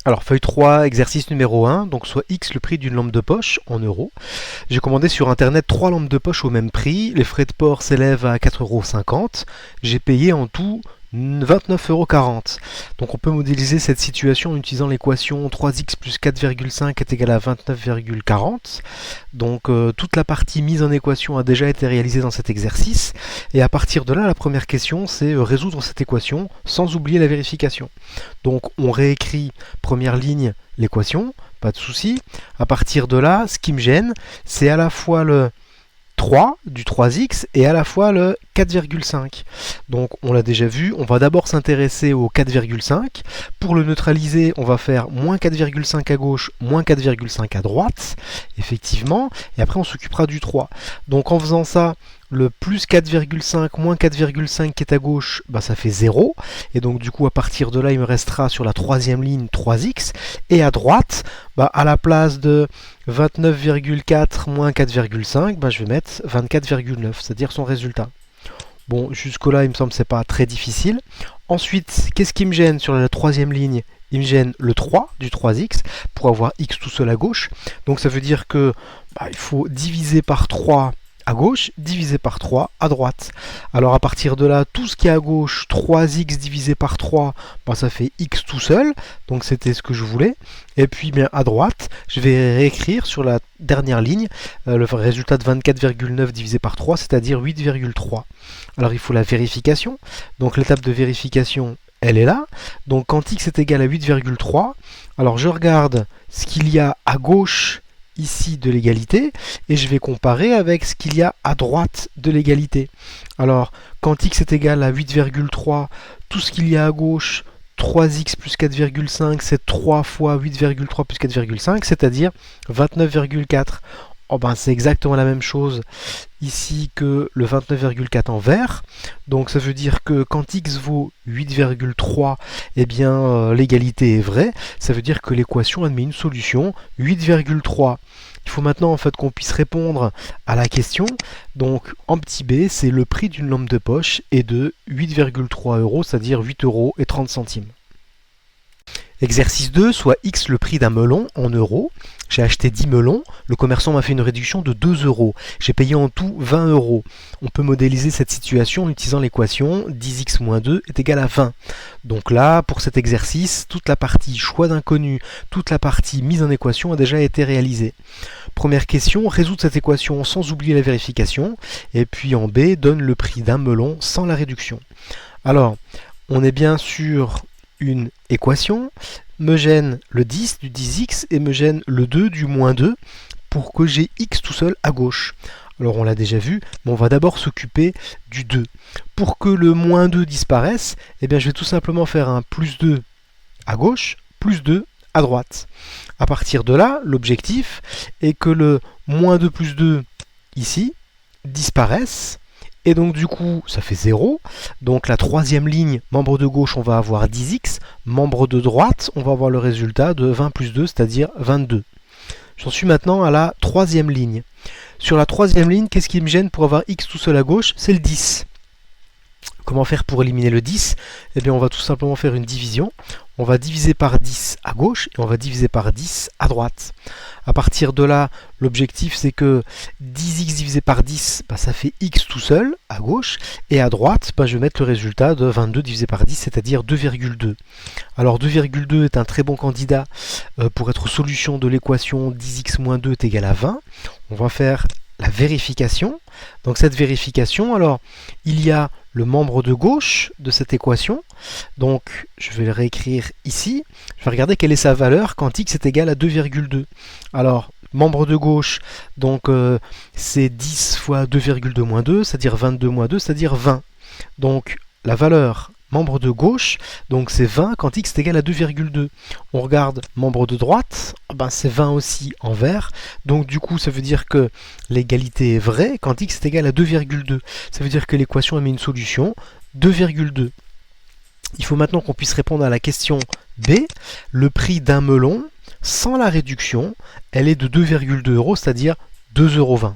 Alors feuille 3, exercice numéro 1, donc soit X le prix d'une lampe de poche en euros. J'ai commandé sur internet 3 lampes de poche au même prix, les frais de port s'élèvent à 4,50 €, j'ai payé en tout 29,40 €. Donc on peut modéliser cette situation en utilisant l'équation 3x plus 4,5 est égal à 29,40. Donc toute la partie mise en équation a déjà été réalisée dans cet exercice. Et à partir de là, la première question, c'est résoudre cette équation sans oublier la vérification. Donc on réécrit première ligne l'équation, pas de souci. À partir de là, ce qui me gêne, c'est à la fois le 3 du 3x et à la fois le 4,5. Donc on l'a déjà vu, on va d'abord s'intéresser au 4,5. Pour le neutraliser, on va faire moins 4,5 à gauche, moins 4,5 à droite, effectivement, et après on s'occupera du 3. Donc en faisant ça, le plus 4,5 moins 4,5 qui est à gauche, bah ça fait 0. Et donc du coup à partir de là, il me restera sur la troisième ligne 3x. Et à droite, bah, à la place de 29,4 moins 4,5, bah, je vais mettre 24,9, c'est-à-dire son résultat. Bon, jusque-là, il me semble que ce n'est pas très difficile. Ensuite, qu'est-ce qui me gêne sur la troisième ligne? Il me gêne le 3 du 3x pour avoir x tout seul à gauche. Donc ça veut dire que bah, il faut diviser par 3 à gauche, divisé par 3 à droite. Alors à partir de là, tout ce qui est à gauche, 3x divisé par 3, bah, ça fait x tout seul, donc c'était ce que je voulais. Et puis bien à droite, je vais réécrire sur la dernière ligne le résultat de 24,9 divisé par 3, c'est-à-dire 8,3. Alors il faut la vérification, donc l'étape de vérification, elle est là. Donc quand x est égal à 8,3, alors je regarde ce qu'il y a à gauche ici de l'égalité et je vais comparer avec ce qu'il y a à droite de l'égalité. Alors quand x est égal à 8,3, tout ce qu'il y a à gauche, 3x plus 4,5, c'est 3 fois 8,3 plus 4,5, c'est-à-dire 29,4. Oh ben, c'est exactement la même chose ici que le 29,4 en vert. Donc ça veut dire que quand x vaut 8,3, eh bien l'égalité est vraie. Ça veut dire que l'équation admet une solution 8,3. Il faut maintenant en fait qu'on puisse répondre à la question. Donc en petit b, c'est le prix d'une lampe de poche est de 8,3 €, c'est-à-dire 8,30 €. Exercice 2, soit x le prix d'un melon en euros. J'ai acheté 10 melons, le commerçant m'a fait une réduction de 2 €. J'ai payé en tout 20 €. On peut modéliser cette situation en utilisant l'équation 10x moins 2 est égal à 20. Donc là, pour cet exercice, toute la partie choix d'inconnu, toute la partie mise en équation a déjà été réalisée. Première question, résoudre cette équation sans oublier la vérification. Et puis en B, donne le prix d'un melon sans la réduction. Alors, on est bien sur une équation, me gêne le 10 du 10x et me gêne le 2 du moins 2 pour que j'ai x tout seul à gauche. Alors on l'a déjà vu, mais on va d'abord s'occuper du 2. Pour que le moins 2 disparaisse, eh bien, je vais tout simplement faire un plus 2 à gauche, plus 2 à droite. À partir de là, l'objectif est que le moins 2 plus 2 ici disparaisse. Et donc du coup, ça fait 0. Donc la troisième ligne, membre de gauche, on va avoir 10x. Membre de droite, on va avoir le résultat de 20 plus 2, c'est-à-dire 22. J'en suis maintenant à la troisième ligne. Sur la troisième ligne, qu'est-ce qui me gêne pour avoir x tout seul à gauche? C'est le 10. Comment faire pour éliminer le 10? Eh bien, on va tout simplement faire une division. On va diviser par 10 à gauche et on va diviser par 10 à droite. À partir de là, l'objectif c'est que 10x divisé par 10, bah, ça fait x tout seul à gauche. Et à droite, bah, je vais mettre le résultat de 22 divisé par 10, c'est-à-dire 2,2. Alors 2,2 est un très bon candidat pour être solution de l'équation 10x moins 2 est égal à 20. On va faire la vérification. Donc cette vérification, alors il y a le membre de gauche de cette équation. Donc je vais le réécrire ici. Je vais regarder quelle est sa valeur quand x est égal à 2,2. Alors membre de gauche, donc c'est 10 fois 2,2 moins 2, c'est-à-dire 22 moins 2, c'est-à-dire 20. Donc la valeur membre de gauche, donc c'est 20 quand x est égal à 2,2. On regarde membre de droite, ben c'est 20 aussi en vert. Donc du coup, ça veut dire que l'égalité est vraie quand x est égal à 2,2. Ça veut dire que l'équation émet une solution 2,2. Il faut maintenant qu'on puisse répondre à la question B. Le prix d'un melon, sans la réduction, elle est de 2,2 €, c'est-à-dire 2,20 €.